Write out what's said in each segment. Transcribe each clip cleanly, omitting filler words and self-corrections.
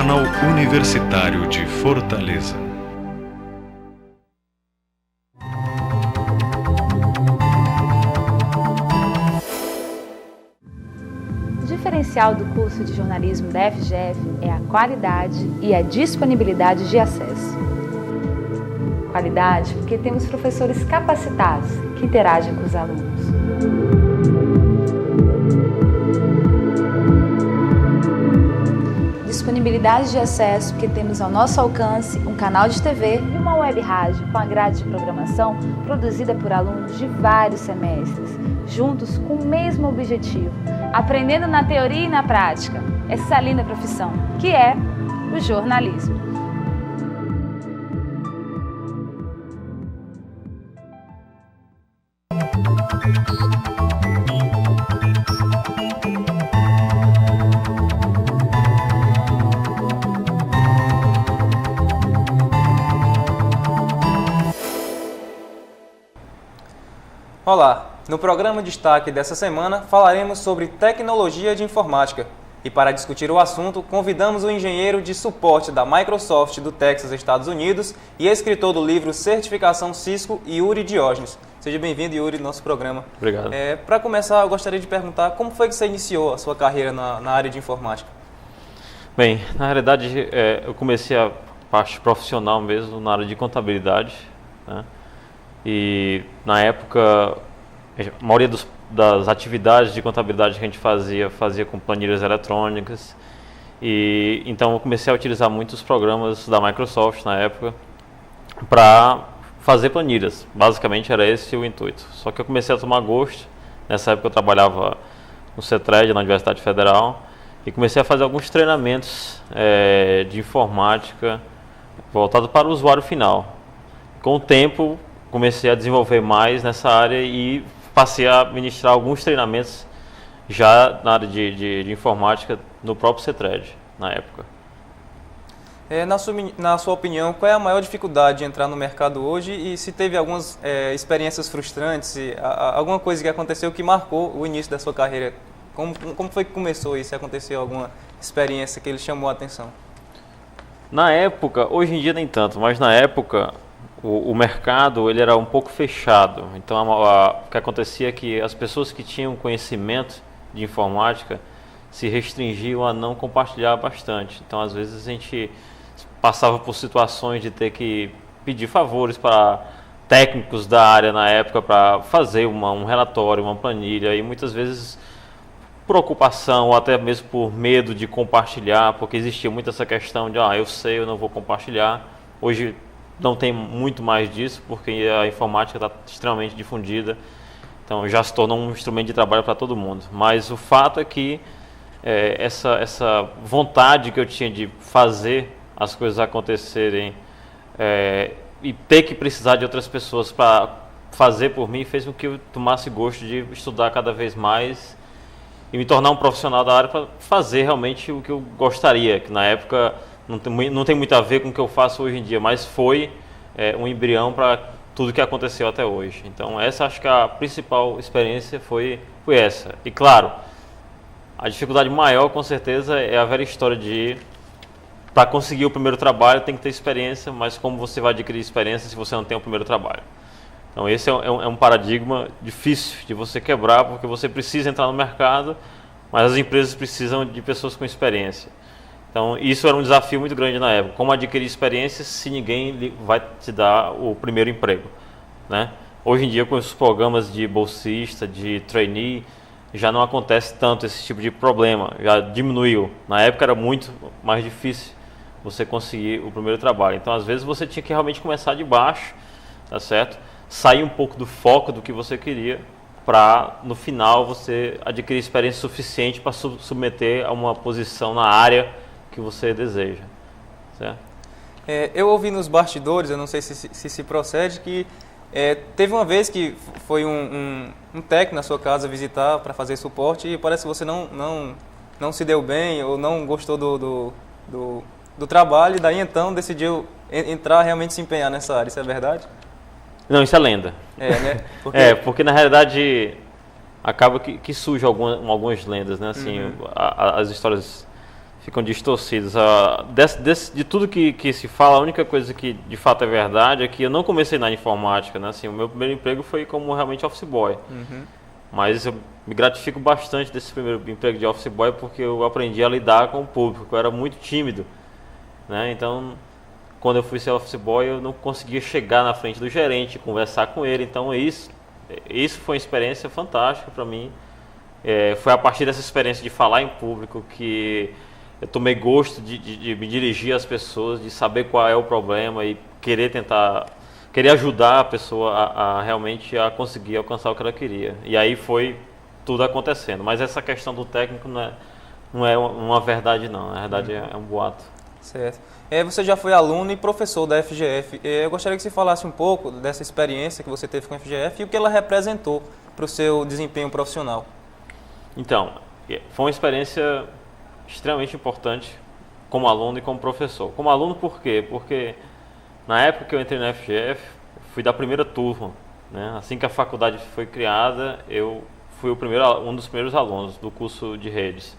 canal universitário de Fortaleza. O diferencial do curso de jornalismo da FGF é a qualidade e a disponibilidade de acesso. Qualidade porque temos professores capacitados que interagem com os alunos. Disponibilidade de acesso porque temos ao nosso alcance um canal de TV e uma web rádio com a grade de programação produzida por alunos de vários semestres, juntos com o mesmo objetivo, aprendendo na teoria e na prática essa linda profissão, que é o jornalismo. Olá! No programa Destaque dessa semana falaremos sobre tecnologia de informática. E para discutir o assunto, convidamos o engenheiro de suporte da Microsoft do Texas, Estados Unidos, e escritor do livro Certificação Cisco, Yuri Diógenes. Seja bem-vindo, Yuri, ao nosso programa. Obrigado. Para começar, eu gostaria de perguntar como foi que você iniciou a sua carreira na área de informática? Bem, na realidade, eu comecei a parte profissional mesmo na área de contabilidade, né? E na época, a maioria das atividades de contabilidade que a gente fazia com planilhas eletrônicas. E então eu comecei a utilizar muitos programas da Microsoft na época para fazer planilhas. Basicamente era esse o intuito. Só que eu comecei a tomar gosto. Nessa época eu trabalhava no CETRED, na Universidade Federal, e comecei a fazer alguns treinamentos de informática voltado para o usuário final. Com o tempo, comecei a desenvolver mais nessa área e passei a ministrar alguns treinamentos já na área de informática no próprio CETRED, na época. Na sua opinião, qual é a maior dificuldade de entrar no mercado hoje e se teve algumas experiências frustrantes, alguma coisa que aconteceu que marcou o início da sua carreira? Como foi que começou isso? Se aconteceu alguma experiência que ele chamou a atenção? Na época, hoje em dia nem tanto, mas na época o mercado ele era um pouco fechado. Então o que acontecia é que as pessoas que tinham conhecimento de informática se restringiam a não compartilhar bastante. Então às vezes a gente passava por situações de ter que pedir favores para técnicos da área na época para fazer um relatório, uma planilha, e muitas vezes por ocupação ou até mesmo por medo de compartilhar, porque existia muito essa questão de eu sei, eu não vou compartilhar. Hoje não tem muito mais disso, porque a informática está extremamente difundida, então já se tornou um instrumento de trabalho para todo mundo. Mas o fato é que essa vontade que eu tinha de fazer as coisas acontecerem e ter que precisar de outras pessoas para fazer por mim, fez com que eu tomasse gosto de estudar cada vez mais e me tornar um profissional da área para fazer realmente o que eu gostaria, que na época não tem muito a ver com o que eu faço hoje em dia, mas foi um embrião para tudo que aconteceu até hoje. Então essa acho que a principal experiência foi essa. E claro, a dificuldade maior com certeza é a velha história de para conseguir o primeiro trabalho tem que ter experiência, mas como você vai adquirir experiência se você não tem o primeiro trabalho? Então esse é um paradigma difícil de você quebrar, porque você precisa entrar no mercado, mas as empresas precisam de pessoas com experiência. Então, isso era um desafio muito grande na época. Como adquirir experiência se ninguém vai te dar o primeiro emprego, né? Hoje em dia, com os programas de bolsista, de trainee, já não acontece tanto esse tipo de problema, já diminuiu. Na época era muito mais difícil você conseguir o primeiro trabalho. Então, às vezes, você tinha que realmente começar de baixo, tá certo? Sair um pouco do foco do que você queria, para no final você adquirir experiência suficiente para submeter a uma posição na área que você deseja, certo? Eu ouvi nos bastidores, eu não sei se procede, que teve uma vez que foi um técnico na sua casa visitar para fazer suporte e parece que você não se deu bem ou não gostou do trabalho e daí então decidiu entrar realmente se empenhar nessa área, isso é verdade? Não, isso é lenda. Né? Porque na realidade acaba que surge algumas lendas, né? Assim, as histórias ficam distorcidas. De tudo que se fala, a única coisa que de fato é verdade é que eu não comecei na informática, né? Assim, o meu primeiro emprego foi como realmente office boy. Mas eu me gratifico bastante desse primeiro emprego de office boy porque eu aprendi a lidar com o público. Eu era muito tímido, né? Então, quando eu fui ser office boy, eu não conseguia chegar na frente do gerente, conversar com ele. Então, isso foi uma experiência fantástica para mim. Foi a partir dessa experiência de falar em público que eu tomei gosto de me dirigir às pessoas, de saber qual é o problema e querer ajudar a pessoa a realmente a conseguir alcançar o que ela queria. E aí foi tudo acontecendo. Mas essa questão do técnico não é uma verdade, não. Na verdade, é um boato. Certo. Você já foi aluno e professor da FGF. Eu gostaria que você falasse um pouco dessa experiência que você teve com a FGF e o que ela representou para o seu desempenho profissional. Então, foi uma experiência extremamente importante como aluno e como professor. Como aluno, por quê? Porque na época que eu entrei na FGF, fui da primeira turma, né? Assim que a faculdade foi criada, eu fui um dos primeiros alunos do curso de redes.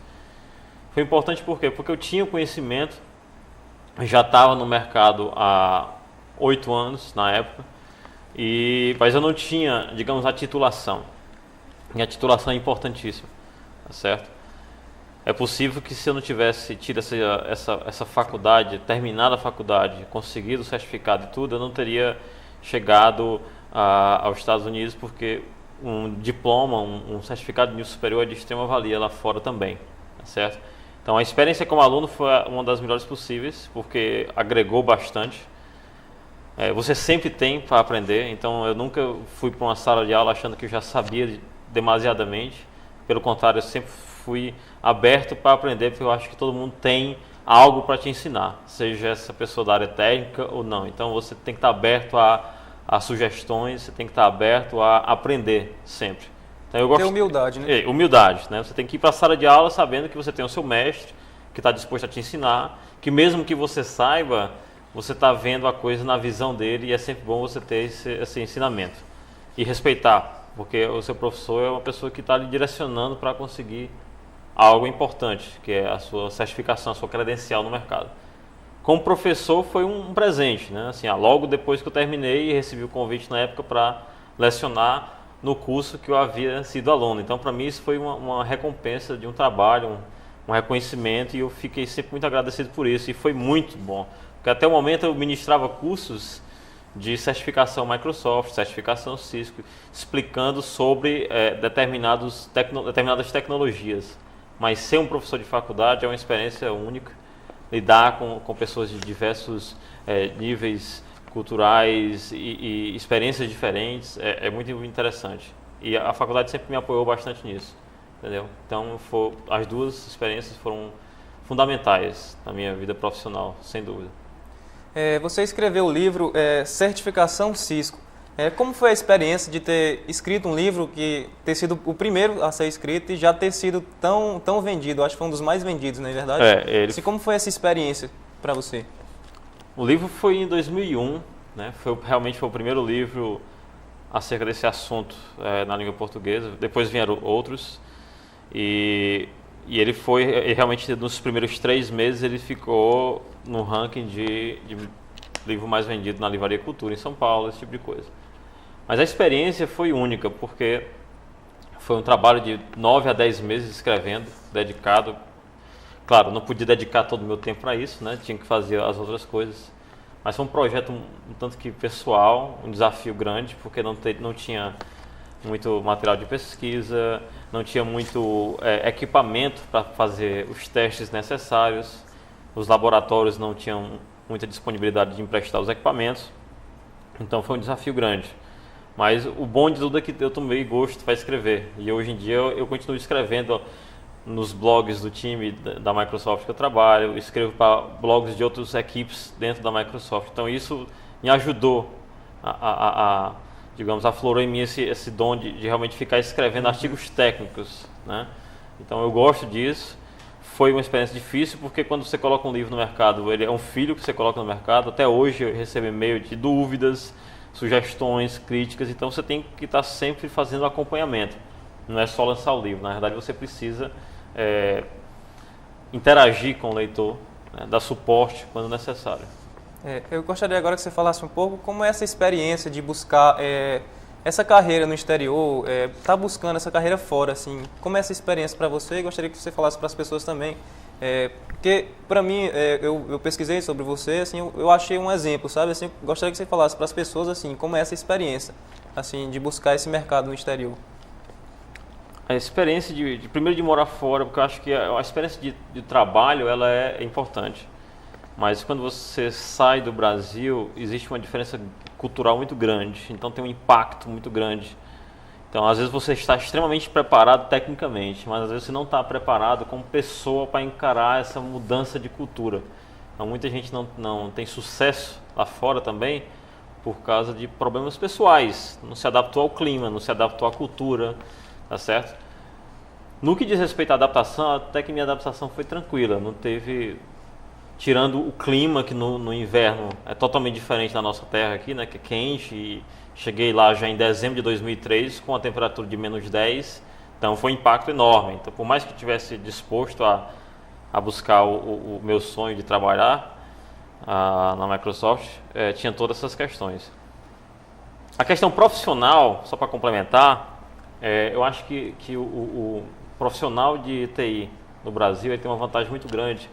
Foi importante por quê? Porque eu tinha o conhecimento, já estava no mercado há 8 anos na época, mas eu não tinha, digamos, a titulação. E a titulação é importantíssima, tá certo? É possível que se eu não tivesse tido essa faculdade, terminado a faculdade, conseguido o certificado e tudo, eu não teria chegado aos Estados Unidos, porque um diploma, um certificado de nível superior é de extrema valia lá fora também, tá certo? Então a experiência como aluno foi uma das melhores possíveis, porque agregou bastante. Você sempre tem para aprender, então eu nunca fui para uma sala de aula achando que eu já sabia demasiadamente. Pelo contrário, eu sempre fui aberto para aprender, porque eu acho que todo mundo tem algo para te ensinar, seja essa pessoa da área técnica ou não. Então você tem que estar aberto a sugestões, você tem que estar aberto a aprender sempre. Então, eu gosto ter humildade, né? Humildade, né? Você tem que ir para a sala de aula sabendo que você tem o seu mestre, que está disposto a te ensinar, que mesmo que você saiba, você está vendo a coisa na visão dele e é sempre bom você ter esse ensinamento. E respeitar, porque o seu professor é uma pessoa que está lhe direcionando para conseguir algo importante, que é a sua certificação, a sua credencial no mercado. Como professor foi um presente, né? Assim, logo depois que eu terminei, recebi o convite na época para lecionar no curso que eu havia sido aluno. Então, para mim, isso foi uma recompensa de um trabalho, um reconhecimento, e eu fiquei sempre muito agradecido por isso. E foi muito bom, porque até o momento eu ministrava cursos de certificação Microsoft, certificação Cisco, explicando sobre determinadas tecnologias. Mas ser um professor de faculdade é uma experiência única. Lidar com pessoas de diversos níveis culturais e experiências diferentes é muito interessante. E a faculdade sempre me apoiou bastante nisso, entendeu? Então, as duas experiências foram fundamentais na minha vida profissional, sem dúvida. Você escreveu o livro Certificação Cisco. Como foi a experiência de ter escrito um livro, ter sido o primeiro a ser escrito e já ter sido tão vendido? Acho que foi um dos mais vendidos, não é verdade? Como foi essa experiência para você? O livro foi em 2001, né? Realmente foi o primeiro livro acerca desse assunto na língua portuguesa. Depois vieram outros e ele realmente nos primeiros 3 meses ele ficou no ranking de livro mais vendido na Livraria Cultura em São Paulo, esse tipo de coisa. Mas a experiência foi única, porque foi um trabalho de 9 a 10 meses escrevendo, dedicado. Claro, não podia dedicar todo o meu tempo para isso, né? Tinha que fazer as outras coisas. Mas foi um projeto um tanto que pessoal, um desafio grande, porque não tinha muito material de pesquisa, não tinha muito equipamento para fazer os testes necessários, os laboratórios não tinham muita disponibilidade de emprestar os equipamentos, então foi um desafio grande. Mas o bom de tudo é que eu tomei gosto para escrever, e hoje em dia eu continuo escrevendo nos blogs do time da Microsoft que eu trabalho, escrevo para blogs de outras equipes dentro da Microsoft, então isso me ajudou digamos, aflorou em mim esse dom de realmente ficar escrevendo artigos técnicos, né? Então eu gosto disso. Foi uma experiência difícil, porque quando você coloca um livro no mercado, ele é um filho que você coloca no mercado. Até hoje eu recebo e-mail de dúvidas, sugestões, críticas, então você tem que estar sempre fazendo acompanhamento. Não é só lançar o livro, na verdade você precisa interagir com o leitor, né, dar suporte quando necessário. Eu gostaria agora que você falasse um pouco como é essa experiência de buscar essa carreira no exterior, tá buscando essa carreira fora, assim, como é essa experiência para você? E gostaria que você falasse para as pessoas também, porque para mim, eu pesquisei sobre você, assim, eu achei um exemplo, sabe? Assim, gostaria que você falasse para as pessoas, assim, como é essa experiência, assim, de buscar esse mercado no exterior. A experiência primeiro de morar fora, porque eu acho que a experiência de trabalho ela é importante. Mas quando você sai do Brasil, existe uma diferença cultural muito grande, então tem um impacto muito grande. Então, às vezes você está extremamente preparado tecnicamente, mas às vezes você não está preparado como pessoa para encarar essa mudança de cultura. Então, muita gente não tem sucesso lá fora também por causa de problemas pessoais, não se adaptou ao clima, não se adaptou à cultura, tá certo? No que diz respeito à adaptação, até que minha adaptação foi tranquila, não teve... Tirando o clima, que no inverno é totalmente diferente da nossa terra aqui, né, que é quente, e cheguei lá já em dezembro de 2003 com a temperatura de -10, então foi um impacto enorme. Então, por mais que eu tivesse disposto a buscar o meu sonho de trabalhar na Microsoft, tinha todas essas questões. A questão profissional, só para complementar, eu acho que o profissional de TI no Brasil ele tem uma vantagem muito grande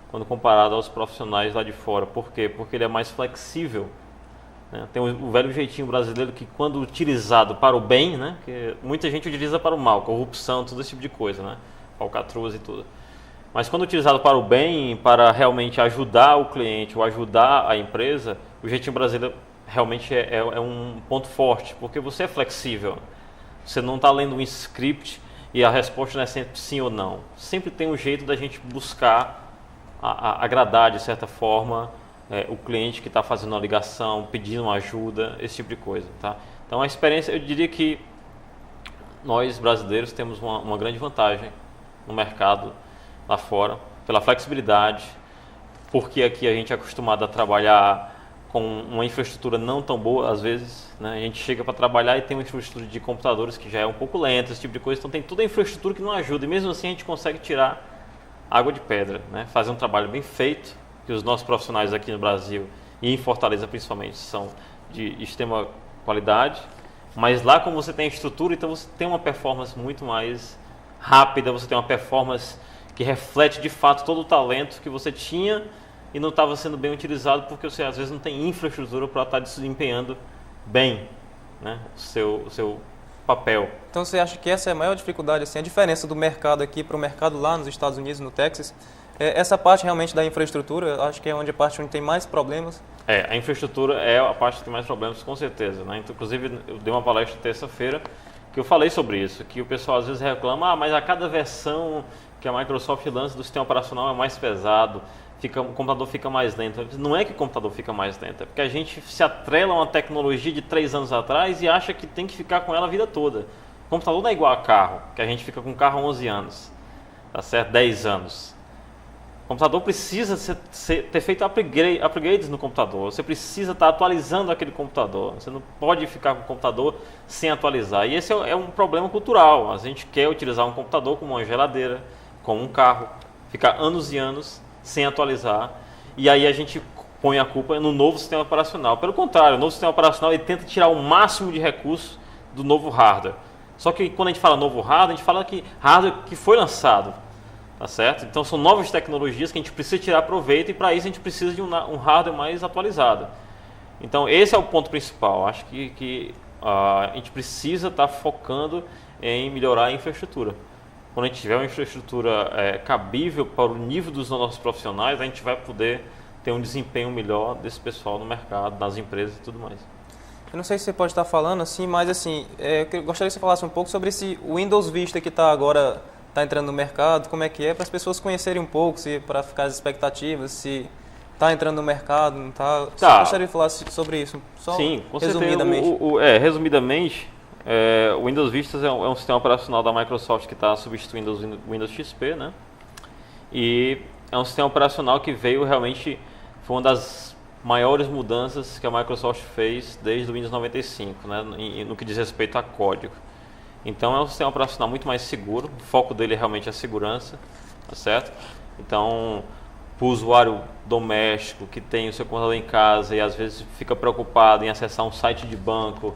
quando comparado aos profissionais lá de fora. Por quê? Porque ele é mais flexível, né? Tem o velho jeitinho brasileiro que, quando utilizado para o bem, né? Que muita gente utiliza para o mal, corrupção, todo esse tipo de coisa, né? Falcatruas e tudo. Mas quando utilizado para o bem, para realmente ajudar o cliente ou ajudar a empresa, o jeitinho brasileiro realmente é um ponto forte, porque você é flexível. Você não está lendo um script e a resposta não é sempre sim ou não. Sempre tem um jeito da gente buscar agradar de certa forma o cliente que está fazendo uma ligação, pedindo uma ajuda, esse tipo de coisa, tá? Então a experiência, eu diria que nós brasileiros temos uma grande vantagem no mercado lá fora, pela flexibilidade, porque aqui a gente é acostumado a trabalhar com uma infraestrutura não tão boa às vezes, né? A gente chega para trabalhar e tem uma infraestrutura de computadores que já é um pouco lenta, esse tipo de coisa, então tem toda a infraestrutura que não ajuda, e mesmo assim a gente consegue tirar água de pedra, né? Fazer um trabalho bem feito, que os nossos profissionais aqui no Brasil e em Fortaleza principalmente são de extrema qualidade, mas lá como você tem a estrutura, então você tem uma performance muito mais rápida, você tem uma performance que reflete de fato todo o talento que você tinha e não estava sendo bem utilizado porque você às vezes não tem infraestrutura para estar desempenhando bem, né, o seu papel. Então você acha que essa é a maior dificuldade, assim, a diferença do mercado aqui para o mercado lá nos Estados Unidos, no Texas? Essa parte realmente da infraestrutura, acho que é a parte onde tem mais problemas? A infraestrutura é a parte que tem mais problemas, com certeza, né? Inclusive, eu dei uma palestra terça-feira que eu falei sobre isso, que o pessoal às vezes reclama, mas a cada versão que a Microsoft lança do sistema operacional é mais pesado, o computador fica mais lento. Não é que o computador fica mais lento, é porque a gente se atrela a uma tecnologia de 3 anos atrás e acha que tem que ficar com ela a vida toda. O computador não é igual a carro, que a gente fica com o carro há 11 anos, tá certo? 10 anos. O computador precisa ter feito upgrades no computador, você precisa estar atualizando aquele computador, você não pode ficar com o computador sem atualizar. E esse é um problema cultural, a gente quer utilizar um computador como uma geladeira, como um carro, ficar anos e anos sem atualizar, e aí a gente põe a culpa no novo sistema operacional. Pelo contrário, o novo sistema operacional ele tenta tirar o máximo de recursos do novo hardware. Só que quando a gente fala novo hardware, a gente fala que hardware que foi lançado, tá certo? Então são novas tecnologias que a gente precisa tirar proveito, e para isso a gente precisa de um hardware mais atualizado. Então esse é o ponto principal. Acho que a gente precisa estar focando em melhorar a infraestrutura. Quando a gente tiver uma infraestrutura cabível para o nível dos nossos profissionais, a gente vai poder ter um desempenho melhor desse pessoal no mercado, das empresas e tudo mais. Eu não sei se você pode estar falando assim, mas assim, eu gostaria que você falasse um pouco sobre esse Windows Vista que está entrando no mercado, como é que é, para as pessoas conhecerem um pouco, para ficar as expectativas, se está entrando no mercado, não está. Você gostaria de falar sobre isso? Só sim, com resumidamente. certeza. Resumidamente, o Windows Vista é um sistema operacional da Microsoft que está substituindo o Windows XP, né? E é um sistema operacional que veio realmente, foi uma das maiores mudanças que a Microsoft fez desde o Windows 95, né? No que diz respeito a código. Então é um sistema operacional muito mais seguro, o foco dele é realmente a segurança, tá certo? Então, para o usuário doméstico que tem o seu computador em casa e às vezes fica preocupado em acessar um site de banco,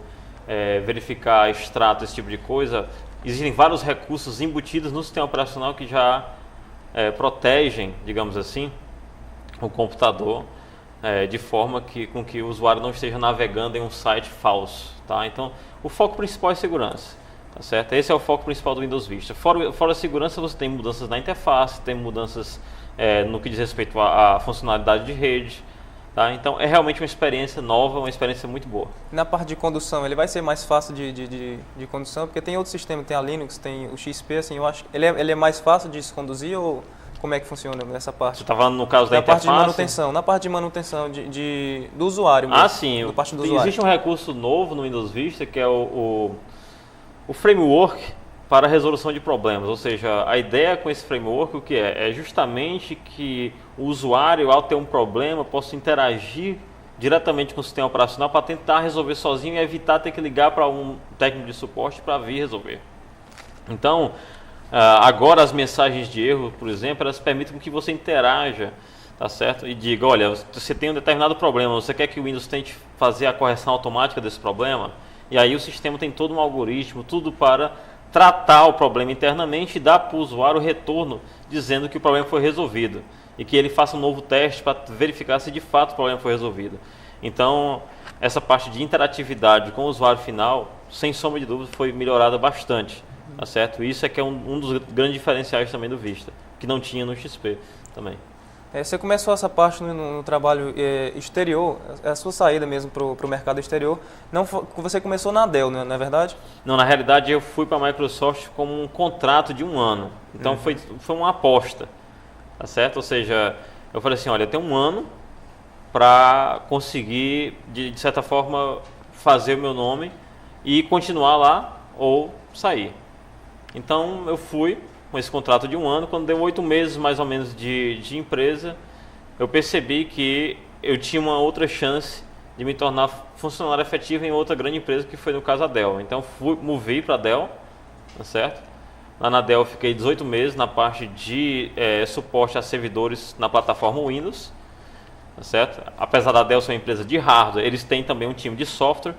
verificar extrato, esse tipo de coisa, existem vários recursos embutidos no sistema operacional que já protegem, digamos assim, o computador de forma com que o usuário não esteja navegando em um site falso. Tá? Então, o foco principal é segurança. Tá certo? Esse é o foco principal do Windows Vista. Fora a segurança, você tem mudanças na interface, tem mudanças no que diz respeito à funcionalidade de rede. Tá? Então, é realmente uma experiência nova, uma experiência muito boa. Na parte de condução, ele vai ser mais fácil de condução? Porque tem outro sistema, tem a Linux, tem o XP, assim, eu acho que ele é mais fácil de se conduzir ou como é que funciona nessa parte? Você está falando no caso da interface? Na parte de manutenção do usuário mesmo. Sim. Parte do usuário. Existe um recurso novo no Windows Vista que é o framework para resolução de problemas, ou seja, a ideia com esse framework o que é? É justamente que o usuário, ao ter um problema, possa interagir diretamente com o sistema operacional para tentar resolver sozinho e evitar ter que ligar para um técnico de suporte para vir resolver. Então, agora as mensagens de erro, por exemplo, elas permitem que você interaja, tá certo? E diga, olha, você tem um determinado problema, você quer que o Windows tente fazer a correção automática desse problema? E aí o sistema tem todo um algoritmo, tudo para tratar o problema internamente e dar para o usuário o retorno dizendo que o problema foi resolvido e que ele faça um novo teste para verificar se de fato o problema foi resolvido. Então, essa parte de interatividade com o usuário final, sem sombra de dúvida, foi melhorada bastante, tá certo? Isso é que é um dos grandes diferenciais também do Vista, que não tinha no XP também. Você começou essa parte no trabalho exterior, a sua saída mesmo para o mercado exterior. Você começou na Dell, não é verdade? Não, na realidade eu fui para a Microsoft como um contrato de 1 ano. Então foi uma aposta, tá certo? Ou seja, eu falei assim, olha, eu tenho 1 ano para conseguir, de certa forma, fazer o meu nome e continuar lá ou sair. Então eu fui com esse contrato de 1 ano, quando deu 8 meses mais ou menos de empresa, eu percebi que eu tinha uma outra chance de me tornar funcionário efetivo em outra grande empresa, que foi no caso a Dell. Então movi para a Dell, tá certo? Lá na Dell eu fiquei 18 meses na parte de suporte a servidores na plataforma Windows, tá certo? Apesar da Dell ser uma empresa de hardware, eles têm também um time de software,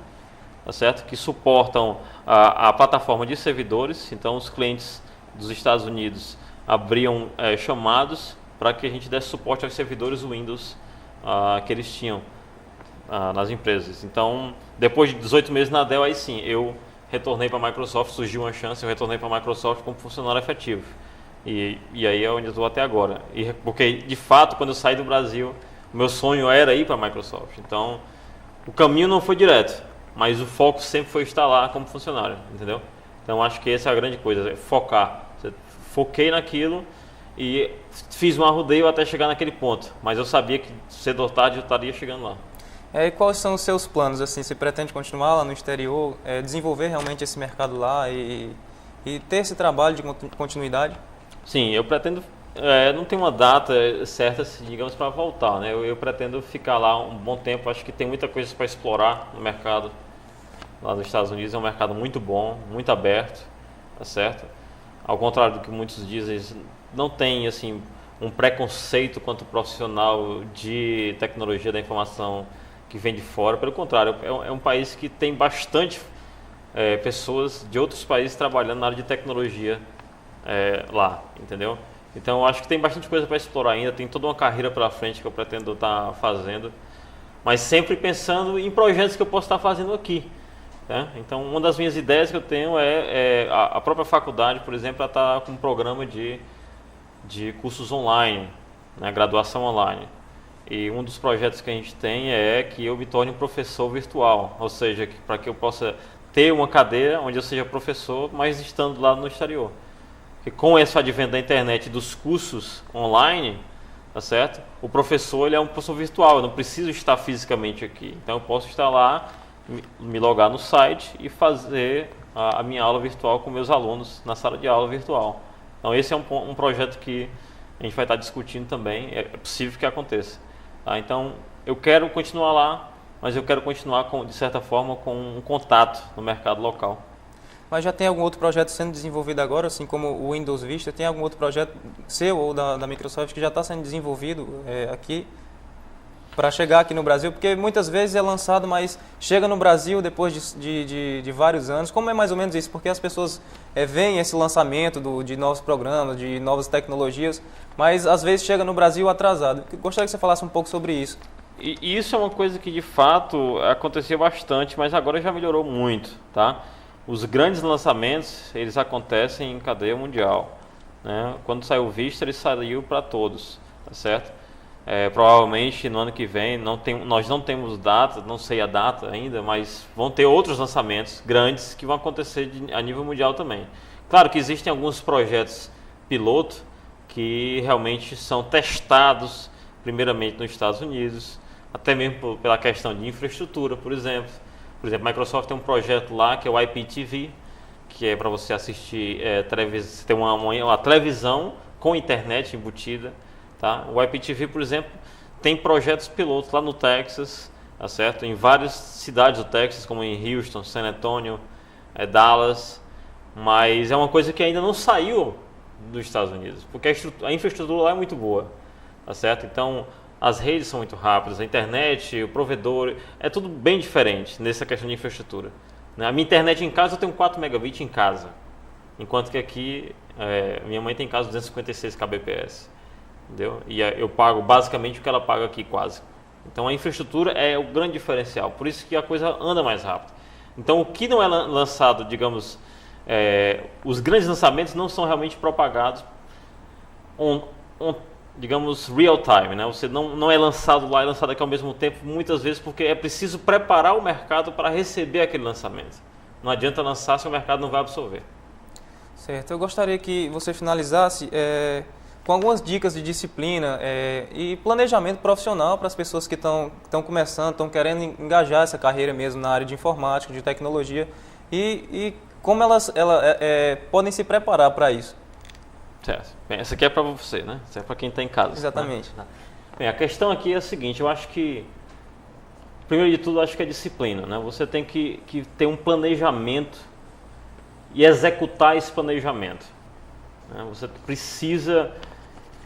tá certo? Que suportam a plataforma de servidores. Então os clientes dos Estados Unidos abriam chamados para que a gente desse suporte aos servidores Windows que eles tinham nas empresas. Então, depois de 18 meses na Dell, aí sim, eu retornei para a Microsoft, surgiu uma chance, eu retornei para a Microsoft como funcionário efetivo. E aí é onde eu estou até agora. Porque, de fato, quando eu saí do Brasil, o meu sonho era ir para a Microsoft. Então, o caminho não foi direto, mas o foco sempre foi estar lá como funcionário, entendeu? Então, acho que essa é a grande coisa, é focar. Foquei naquilo e fiz um arrodeio até chegar naquele ponto. Mas eu sabia que cedo ou tarde eu estaria chegando lá. E quais são os seus planos? Assim, você pretende continuar lá no exterior, desenvolver realmente esse mercado lá e ter esse trabalho de continuidade? Sim, eu pretendo. Não tem uma data certa, digamos, para voltar, né? Eu pretendo ficar lá um bom tempo. Acho que tem muita coisa para explorar no mercado. Lá nos Estados Unidos é um mercado muito bom, muito aberto, tá certo? Ao contrário do que muitos dizem, não tem assim um preconceito quanto profissional de tecnologia da informação que vem de fora. Pelo contrário, é um país que tem bastante pessoas de outros países trabalhando na área de tecnologia lá, entendeu? Então, eu acho que tem bastante coisa para explorar ainda, tem toda uma carreira pela frente que eu pretendo estar fazendo, mas sempre pensando em projetos que eu posso estar fazendo aqui. Então, uma das minhas ideias que eu tenho a própria faculdade, por exemplo, está com um programa de cursos online, né, graduação online. E um dos projetos que a gente tem é que eu me torne um professor virtual, ou seja, para que eu possa ter uma cadeira onde eu seja professor, mas estando lá no exterior. Porque com esse advento da internet e dos cursos online, tá certo? O professor ele é um professor virtual, eu não preciso estar fisicamente aqui. Então eu posso estar lá, me logar no site e fazer a minha aula virtual com meus alunos na sala de aula virtual. Então esse é um projeto que a gente vai estar discutindo também, é possível que aconteça. Tá? Então eu quero continuar lá, mas eu quero continuar de certa forma com um contato no mercado local. Mas já tem algum outro projeto sendo desenvolvido agora, assim como o Windows Vista? Tem algum outro projeto seu ou da Microsoft que já está sendo desenvolvido aqui para chegar aqui no Brasil? Porque muitas vezes é lançado, mas chega no Brasil depois de vários anos. Como é mais ou menos isso? Porque as pessoas veem esse lançamento de novos programas, de novas tecnologias, mas às vezes chega no Brasil atrasado. Gostaria que você falasse um pouco sobre isso. E isso é uma coisa que de fato acontecia bastante, mas agora já melhorou muito, tá? Os grandes lançamentos, eles acontecem em cadeia mundial, né? Quando saiu o Vista, ele saiu para todos, tá certo? Provavelmente no ano que vem, nós não temos data, não sei a data ainda, mas vão ter outros lançamentos grandes que vão acontecer a nível mundial também. Claro que existem alguns projetos piloto que realmente são testados primeiramente nos Estados Unidos, até mesmo pela questão de infraestrutura, por exemplo. Por exemplo, a Microsoft tem um projeto lá que é o IPTV, que é para você assistir ter uma televisão com internet embutida. Tá? O IPTV, por exemplo, tem projetos pilotos lá no Texas, tá certo? Em várias cidades do Texas, como em Houston, San Antonio, Dallas, mas é uma coisa que ainda não saiu dos Estados Unidos, porque a infraestrutura lá é muito boa, tá certo? Então, as redes são muito rápidas, a internet, o provedor, é tudo bem diferente nessa questão de infraestrutura. A minha internet em casa, eu tenho 4 megabits em casa, enquanto que aqui, minha mãe tem em casa 256 kbps, entendeu? E eu pago basicamente o que ela paga aqui quase. Então a infraestrutura é o grande diferencial, por isso que a coisa anda mais rápido. Então o que não é lançado, digamos, os grandes lançamentos não são realmente propagados digamos, real time, né? Você não é lançado lá e lançado aqui ao mesmo tempo, muitas vezes porque é preciso preparar o mercado para receber aquele lançamento. Não adianta lançar se o mercado não vai absorver. Certo, eu gostaria que você finalizasse com algumas dicas de disciplina e planejamento profissional para as pessoas que estão começando, estão querendo engajar essa carreira mesmo na área de informática, de tecnologia e como elas podem se preparar para isso. Certo. Bem, essa aqui é para você, né? Essa é para quem está em casa. Exatamente. Né? Bem, a questão aqui é a seguinte, eu acho que, primeiro de tudo, eu acho que é disciplina, né? Você tem que ter um planejamento e executar esse planejamento. Né? Você precisa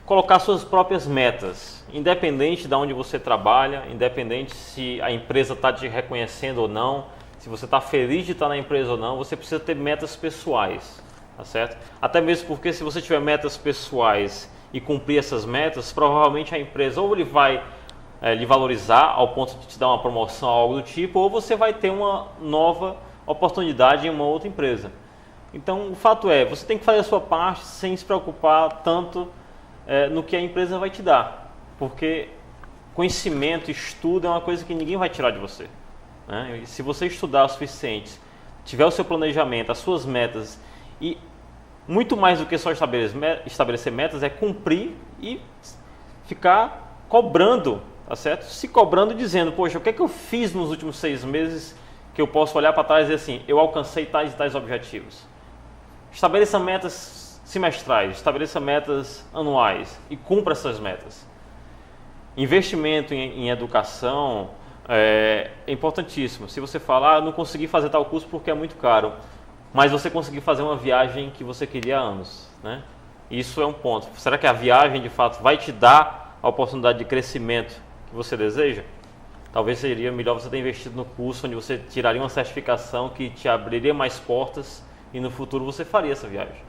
colocar suas próprias metas, independente de onde você trabalha, independente se a empresa está te reconhecendo ou não, se você está feliz de estar na empresa ou não, você precisa ter metas pessoais. Tá certo? Até mesmo porque se você tiver metas pessoais e cumprir essas metas, provavelmente a empresa ou ele vai lhe valorizar ao ponto de te dar uma promoção ou algo do tipo, ou você vai ter uma nova oportunidade em uma outra empresa. Então o fato é, você tem que fazer a sua parte sem se preocupar tanto no que a empresa vai te dar, porque conhecimento, estudo é uma coisa que ninguém vai tirar de você, né? E se você estudar o suficiente, tiver o seu planejamento, as suas metas e muito mais do que só estabelecer metas, é cumprir e ficar cobrando, tá certo? Se cobrando e dizendo, poxa, o que é que eu fiz nos últimos 6 meses que eu posso olhar para trás e dizer assim, eu alcancei tais e tais objetivos. Estabeleça metas semestrais, estabeleça metas anuais e cumpra essas metas. Investimento em educação é importantíssimo. Se você falar, não consegui fazer tal curso porque é muito caro, mas você conseguiu fazer uma viagem que você queria há anos, né? Isso é um ponto. Será que a viagem, de fato, vai te dar a oportunidade de crescimento que você deseja? Talvez seria melhor você ter investido no curso onde você tiraria uma certificação que te abriria mais portas e no futuro você faria essa viagem.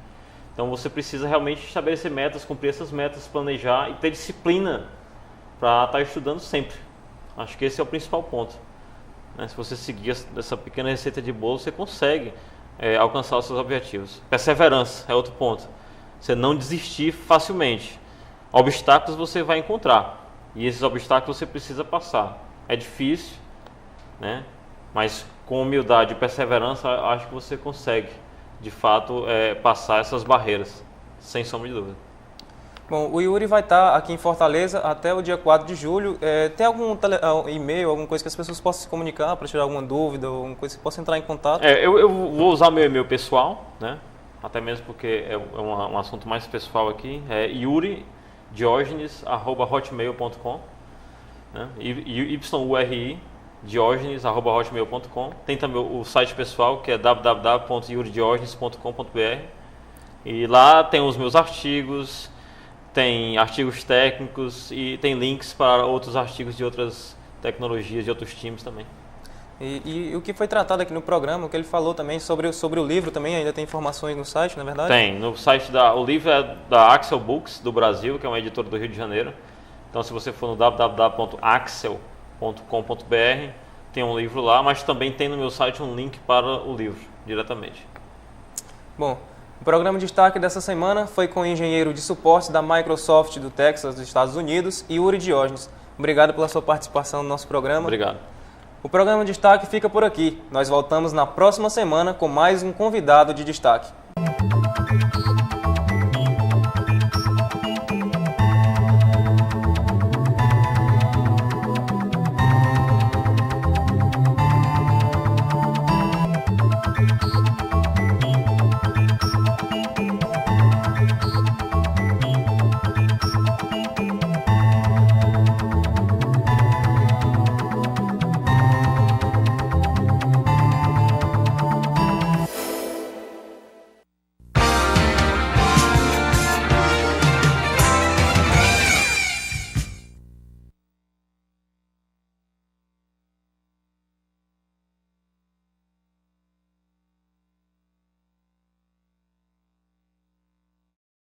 Então você precisa realmente estabelecer metas, cumprir essas metas, planejar e ter disciplina para estar estudando sempre. Acho que esse é o principal ponto, né? Se você seguir essa pequena receita de bolo, você consegue alcançar os seus objetivos. Perseverança é outro ponto. Você não desistir facilmente. Obstáculos você vai encontrar e esses obstáculos você precisa passar. É difícil, né? Mas com humildade e perseverança acho que você consegue de fato passar essas barreiras, sem sombra de dúvida. Bom, o Yuri vai estar aqui em Fortaleza até o dia 4 de julho. Tem algum e-mail, alguma coisa que as pessoas possam se comunicar para tirar alguma dúvida, alguma coisa que possa entrar em contato? Eu vou usar meu e-mail pessoal, né? Até mesmo porque é um assunto mais pessoal aqui. É yuri.diogenes@hotmail.com, né? YURI yuridiógenes@hotmail.com. Tem também o site pessoal, que é www.yuridiogenes.com.br. E lá tem os meus artigos, tem artigos técnicos e tem links para outros artigos de outras tecnologias, de outros times também. E o que foi tratado aqui no programa, o que ele falou também sobre o livro também, ainda tem informações no site, não é verdade? Tem, no site o livro é da Axel Books, do Brasil, que é uma editora do Rio de Janeiro. Então se você for no www.axel.com.br, tem um livro lá, mas também tem no meu site um link para o livro, diretamente. Bom, o programa de destaque dessa semana foi com o engenheiro de suporte da Microsoft do Texas, dos Estados Unidos, Yuri Diógenes. Obrigado pela sua participação no nosso programa. Obrigado. O programa de destaque fica por aqui. Nós voltamos na próxima semana com mais um convidado de destaque.